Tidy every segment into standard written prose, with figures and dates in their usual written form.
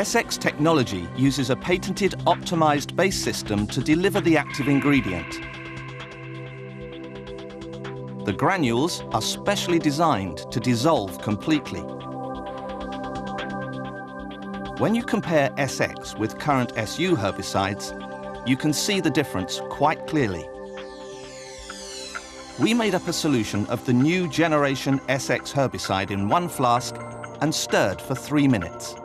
SX technology uses a patented optimized base system to deliver the active ingredient. The granules are specially designed to dissolve completely. When you compare SX with current SU herbicides, you can see the difference quite clearly. We made up a solution of the new generation SX herbicide in one flask and stirred for 3 minutes.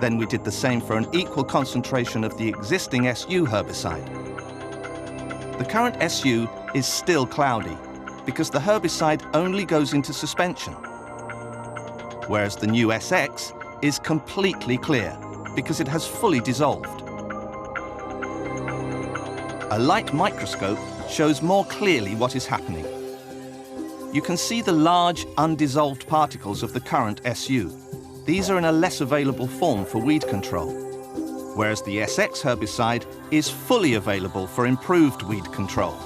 Then we did the same for an equal concentration of the existing SU herbicide. The current SU is still cloudy because the herbicide only goes into suspension, whereas the new SX is completely clear because it has fully dissolved. A light microscope shows more clearly what is happening. You can see the large, undissolved particles of the current SU. These are in a less available form for weed control, whereas the SX herbicide is fully available for improved weed control.